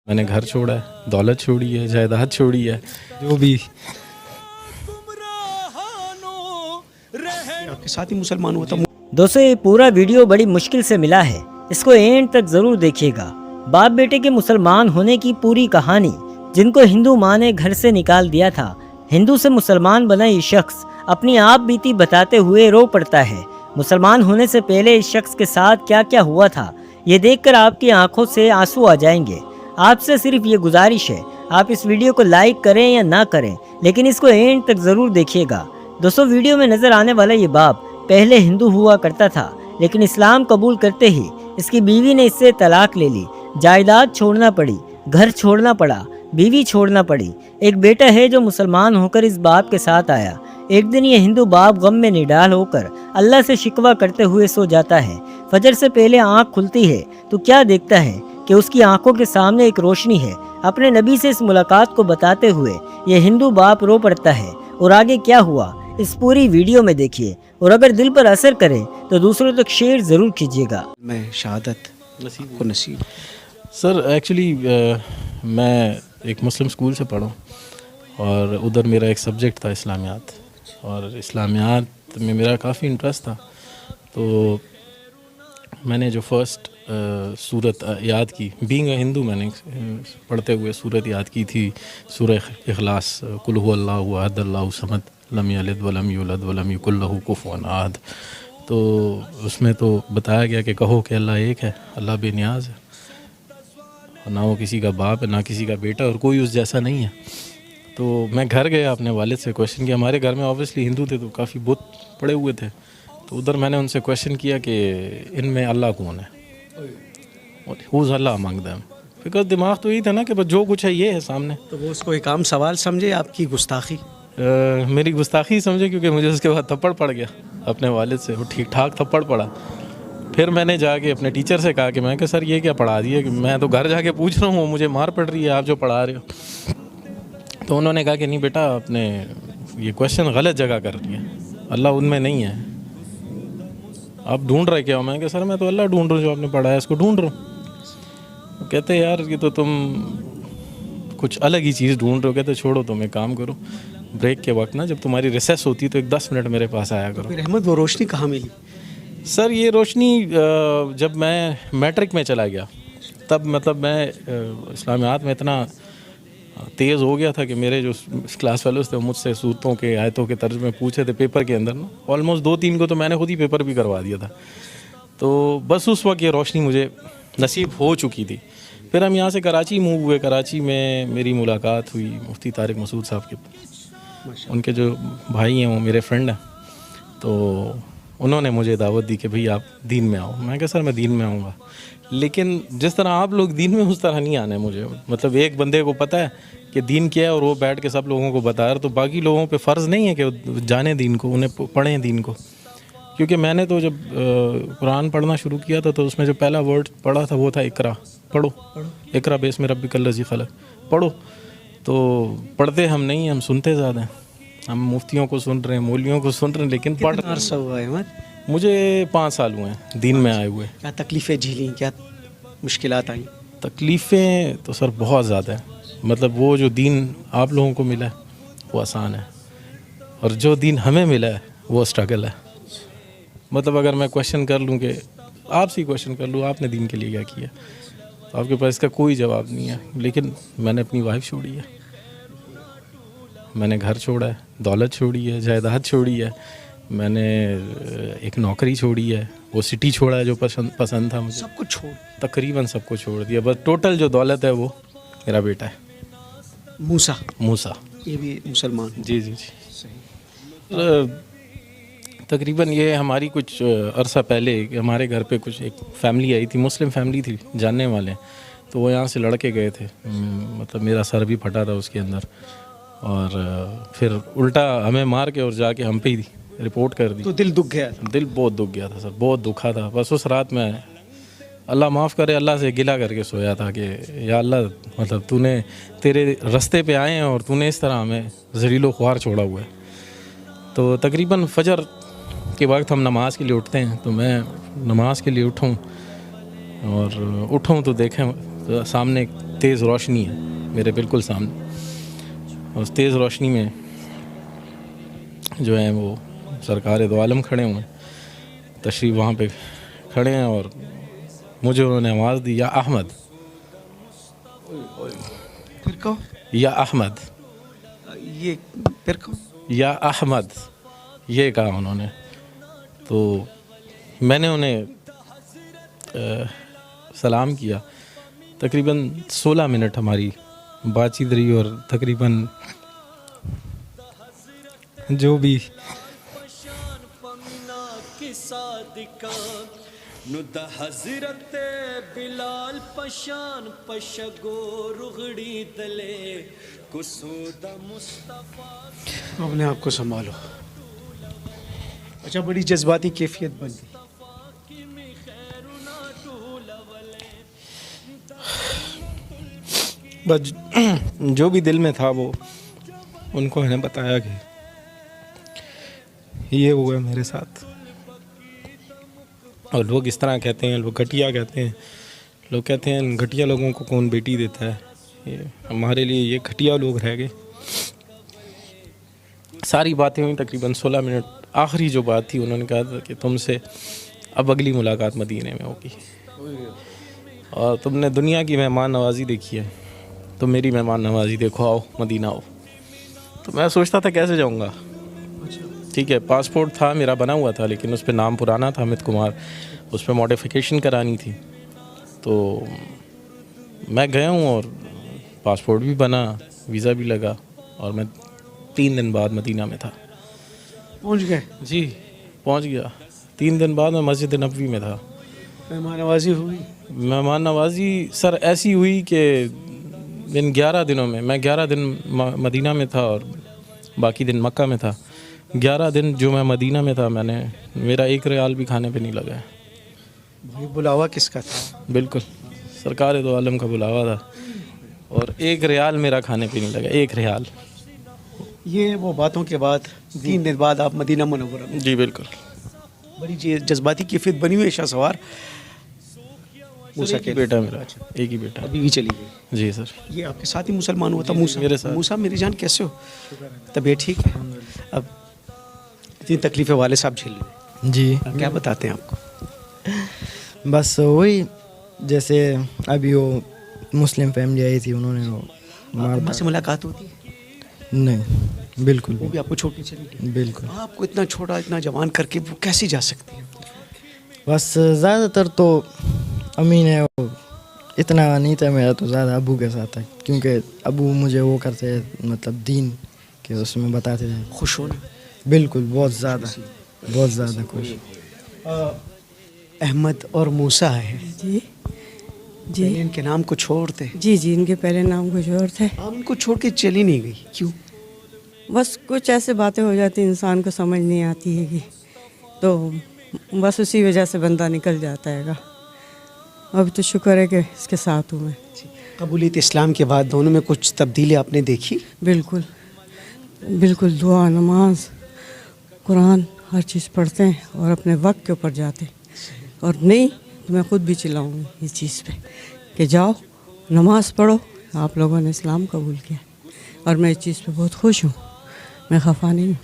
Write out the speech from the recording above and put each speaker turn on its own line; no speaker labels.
میں نے گھر چھوڑا ہے، دولت چھوڑی ہے، جائیداد چھوڑی ہے، جو بھی
آپ کے ساتھ ہی مسلمان ہوا تھا.
دوستو یہ پورا ویڈیو بڑی مشکل سے ملا ہے، اس کو اینڈ تک ضرور دیکھیے گا. باپ بیٹے کے مسلمان ہونے کی پوری کہانی، جن کو ہندو ماں نے گھر سے نکال دیا تھا. ہندو سے مسلمان بنا یہ شخص اپنی آپ بیتی بتاتے ہوئے رو پڑتا ہے. مسلمان ہونے سے پہلے اس شخص کے ساتھ کیا کیا ہوا تھا، یہ دیکھ کر آپ کی آنکھوں سے آنسو آ جائیں گے. آپ سے صرف یہ گزارش ہے، آپ اس ویڈیو کو لائک کریں یا نہ کریں، لیکن اس کو اینڈ تک ضرور دیکھیے گا. دوستو ویڈیو میں نظر آنے والا یہ باپ پہلے ہندو ہوا کرتا تھا، لیکن اسلام قبول کرتے ہی اس کی بیوی نے اس سے طلاق لے لی. جائیداد چھوڑنا پڑی، گھر چھوڑنا پڑا، بیوی چھوڑنا پڑی. ایک بیٹا ہے جو مسلمان ہو کر اس باپ کے ساتھ آیا. ایک دن یہ ہندو باپ غم میں نڈال ہو کر اللہ سے شکوہ کرتے ہوئے سو جاتا ہے. فجر سے پہلے آنکھ کھلتی ہے تو کیا دیکھتا ہے کہ اس کی آنکھوں کے سامنے ایک روشنی ہے. اپنے نبی سے اس ملاقات کو بتاتے ہوئے یہ ہندو باپ رو پڑتا ہے. اور آگے کیا ہوا اس پوری ویڈیو میں دیکھیے، اور اگر دل پر اثر کرے تو دوسروں تک شیئر ضرور کیجیے گا.
میں شہادت
نصیب
کو نصیب.
سر ایکچولی میں ایک مسلم اسکول سے پڑھا اور ادھر میرا ایک سبجیکٹ تھا اسلامیات، اور اسلامیات میں میرا کافی انٹرسٹ تھا. تو میں نے جو فرسٹ سورت یاد کی، بینگ اے ہندو، میں نے پڑھتے ہوئے سورت یاد کی تھی، سورہ اخلاص، قل هو اللہ احد اللہ الصمد لم یلد ولم یولد ولم یکن لہ کفوا احد. تو اس میں تو بتایا گیا کہ کہو کہ اللہ ایک ہے، اللہ بے نیاز ہے، اور نہ وہ کسی کا باپ ہے نہ کسی کا بیٹا، اور کوئی اس جیسا نہیں ہے. تو میں گھر گیا، اپنے والد سے کویشچن کیا. ہمارے گھر میں اوبیسلی ہندو تھے تو کافی بت پڑے ہوئے تھے. تو ادھر میں نے ان سے کویشچن کیا کہ ان میں اللہ کون ہے، who's Allah among them, because دماغ تو یہی تھا نا کہ بس جو کچھ ہے یہ ہے سامنے.
تو وہ اس کو ایک عام سوال سمجھے، آپ کی گستاخی؟
میری گستاخی سمجھے، کیونکہ مجھے اس کے بعد تھپڑ پڑ گیا اپنے والد سے، وہ ٹھیک ٹھاک تھپڑ پڑا. پھر میں نے جا کے اپنے ٹیچر سے کہا کہ میں کہ سر یہ کیا پڑھا دیا، کہ میں تو گھر جا کے پوچھ رہا ہوں، مجھے مار پڑ رہی ہے آپ جو پڑھا رہے ہو. تو انہوں نے کہا کہ نہیں بیٹا، آپ نے یہ کویشچن غلط جگہ کر رہی ہے، اللہ ان میں نہیں ہے. آپ ڈھونڈ رہے کیا ہو؟ میں کہ سر میں تو اللہ ڈھونڈ رہا ہوں، جو آپ نے پڑھا ہے اس کو ڈھونڈ رہا ہوں. کہتے یار یہ تو تم کچھ الگ ہی چیز ڈھونڈ رہے ہو. کہتے چھوڑو، تم ایک کام کرو، بریک کے وقت نا جب تمہاری ریسیس ہوتی ہے تو ایک 10 منٹ میرے پاس آیا کرو.
پھر احمد وہ روشنی کہاں ملی؟
سر یہ روشنی جب میں میٹرک میں چلا گیا، تب مطلب میں اسلامیات میں اتنا تیز ہو گیا تھا کہ میرے جو کلاس فیلوز تھے وہ مجھ سے صورتوں کے آیتوں کے ترجمے پوچھے تھے پیپر کے اندر نا. آلموسٹ 2-3 کو تو میں نے خود ہی پیپر بھی کروا دیا تھا. تو بس اس وقت یہ روشنی مجھے نصیب ہو چکی تھی. پھر ہم یہاں سے کراچی موو ہوئے. کراچی میں میری ملاقات ہوئی مفتی طارق مسعود صاحب کے، ان کے جو بھائی ہیں وہ میرے فرینڈ ہیں. تو انہوں نے مجھے دعوت دی کہ بھئی آپ دین میں آؤ. میں کہا سر میں دین میں آؤں گا، لیکن جس طرح آپ لوگ دین میں اس طرح نہیں آنا ہے مجھے. مطلب ایک بندے کو پتہ ہے کہ دین کیا ہے اور وہ بیٹھ کے سب لوگوں کو بتا رہا، تو باقی لوگوں پہ فرض نہیں ہے کہ وہ جانیں دین کو، انہیں پڑھیں دین کو. کیونکہ میں نے تو جب قرآن پڑھنا شروع کیا تھا تو اس میں جو پہلا ورڈ پڑھا تھا وہ تھا اقرا، پڑھو، اقرا باسم ربک الذی خلق، پڑھو. تو پڑھتے ہم نہیں ہیں، ہم سنتے زیادہ ہیں. ہم مفتیوں کو سن رہے ہیں، مولویوں کو سن رہے ہیں، لیکن پڑھ
کتنا عرصہ ہوا ہے احمد؟
مجھے 5 سال ہوئے ہیں دین میں آئے ہوئے.
کیا تکلیفیں جھیلیں، کیا مشکلات آئیں؟
تکلیفیں تو سر بہت زیادہ ہیں. مطلب وہ جو دین آپ لوگوں کو ملا ہے وہ آسان ہے، اور جو دین ہمیں ملا ہے وہ اسٹرگل ہے. مطلب اگر میں کویشچن کر لوں، کہ آپ سے ہی کویشچن کر لوں آپ نے دین کے لیے کیا کیا، تو آپ کے پاس اس کا کوئی جواب نہیں ہے. لیکن میں نے اپنی وائف چھوڑی ہے، میں نے گھر چھوڑا ہے، دولت چھوڑی ہے، جائیداد چھوڑی ہے، میں نے ایک نوکری چھوڑی ہے، وہ سٹی چھوڑا ہے جو پسند تھا مجھے،
سب کچھ چھوڑ،
تقریباً سب کو چھوڑ دیا. بس ٹوٹل جو دولت ہے وہ میرا بیٹا ہے موسیٰ.
یہ بھی مسلمان ہوں.
جی جی جی.
صحیح.
تقریباً یہ ہماری کچھ عرصہ پہلے ہمارے گھر پہ کچھ ایک فیملی آئی تھی، مسلم فیملی تھی، جاننے والے، تو وہ یہاں سے لڑکے گئے تھے. مطلب میرا سر بھی پھٹا تھا اس کے اندر، اور پھر الٹا ہمیں مار کے اور جا کے ہم پہ ہی رپورٹ کر دی.
تو دل دکھ گیا؟
دل بہت دکھ گیا تھا سر، بہت دکھا تھا. بس اس رات میں اللہ معاف کرے اللہ سے گلہ کر کے سویا تھا کہ یا اللہ، مطلب تو نے تیرے رستے پہ آئے ہیں اور تو نے اس طرح ہمیں ذلیل و خوار چھوڑا ہوا ہے. تو تقریباً فجر کے وقت ہم نماز کے لیے اٹھتے ہیں، تو میں نماز کے لیے اٹھوں تو دیکھیں سامنے تیز روشنی ہے میرے بالکل سامنے. اس تیز روشنی میں جو ہیں وہ سرکار دو عالم کھڑے ہوئے ہیں, تشریف وہاں پہ کھڑے ہیں, اور مجھے انہوں نے آواز دی, یا احمد,
پھر کہو,
یا احمد,
یہ پھر کہو.
یا احمد, یہ کہا انہوں نے. تو میں نے انہیں سلام کیا. تقریباً 16 منٹ ہماری بات چیت رہی, اور تقریباً جو بھی
حضرت بلال پشان پشگو رغڑی دلے کسود مصطفیٰ.
اپنے آپ کو سنبھالو. اچھا, بڑی جذباتی کیفیت بن گئی.
بس جو بھی دل میں تھا وہ ان کو میں نے بتایا کہ یہ ہوا ہے میرے ساتھ. اور لوگ اس طرح کہتے ہیں, لوگ گھٹیا کہتے ہیں, لوگ کہتے ہیں گھٹیا لوگوں کو کون بیٹی دیتا ہے. یہ ہمارے لیے یہ گھٹیا لوگ رہ گئے. ساری باتیں ہوئیں تقریباً 16 منٹ. آخری جو بات تھی انہوں نے کہا تھا کہ تم سے اب اگلی ملاقات مدینے میں ہوگی, اور تم نے دنیا کی مہمان نوازی دیکھی ہے, تو میری مہمان نوازی دیکھو, آؤ مدینہ آؤ. تو میں سوچتا تھا کیسے جاؤں گا. ٹھیک ہے, پاسپورٹ تھا میرا بنا ہوا تھا, لیکن اس پہ نام پرانا تھا امیت کمار, اس پہ ماڈیفیکیشن کرانی تھی. تو میں گیا ہوں اور پاسپورٹ بھی بنا, ویزا بھی لگا, اور میں 3 دن بعد مدینہ میں تھا.
پہنچ گئے؟
جی پہنچ گیا. 3 دن بعد میں مسجد نبوی میں تھا.
مہمان نوازی ہوئی؟
مہمان نوازی سر ایسی ہوئی کہ ان 11 دنوں میں, میں 11 دن مدینہ میں تھا اور باقی دن مکہ میں تھا. 11 دن جو میں مدینہ میں تھا, میں نے میرا 1 ریال بھی کھانے پہ نہیں لگا ہے.
بھائی بلاوا کس کا تھا؟
بالکل سرکار دو عالم کا بلاوا تھا, اور 1 ریال میرا کھانے پہ نہیں لگا, 1 ریال.
یہ وہ باتوں کے بعد 3 دن بعد آپ مدینہ منورہ میں.
جی بالکل.
بڑی جذباتی کیفیت بنی ہوئی ہے. شاہ سوار موسیٰ
ایک ہی بیٹا میرا, ایک ہی بیٹا.
ابھی بھی چلی گئی.
جی سر.
یہ آپ کے ساتھ ہی مسلمان ہوا تھا موسیٰ؟
میرے ساتھ.
موسیٰ میری جان کیسے ہو؟ طبیعت ٹھیک ہے؟ اب اتنی تکلیفیں والد صاحب جھیل رہے ہیں.
جی
کیا بتاتے ہیں آپ کو؟
بس وہی جیسے ابھی وہ مسلم فیملی آئی تھی, انہوں نے وہ
اماں سے ملاقات ہوتی ہے؟
نہیں بالکل
وہ بھی آپ کو چھوڑ کے چلی گئی؟
بالکل.
آپ کو اتنا چھوٹا اتنا جوان کر کے وہ کیسے جا سکتی ہیں؟
بس زیادہ تر تو امی نے وہ اتنا نہیں تھا میرا, تو زیادہ ابو کے ساتھ تھا, کیونکہ ابو مجھے وہ کرتے مطلب دین کے اس میں بتاتے تھے.
خوش ہونا؟
بالکل, بہت زیادہ خوش.
احمد اور موسیٰ ہے.
جی جی
پہلے ان کے نام کو چھوڑتے,
جی جی ان کے پہلے نام کچھ اور تھے.
آپ ان کو چھوڑ کے چلی نہیں گئی, کیوں؟
بس کچھ ایسے باتیں ہو جاتی انسان کو سمجھ نہیں آتی ہے کہ, تو بس اسی وجہ سے بندہ نکل جاتا ہے گا. اب تو شکر ہے کہ اس کے ساتھ ہوں میں.
قبولیت اسلام کے بعد دونوں میں کچھ تبدیلی آپ نے دیکھی؟
بالکل بالکل. دعا, نماز, قرآن ہر چیز پڑھتے ہیں اور اپنے وقت کے اوپر جاتے ہیں. اور نہیں تو میں خود بھی چلاؤں گی اس چیز پہ کہ جاؤ نماز پڑھو, آپ لوگوں نے اسلام قبول کیا, اور میں اس چیز پہ بہت خوش ہوں, میں خفا نہیں ہوں.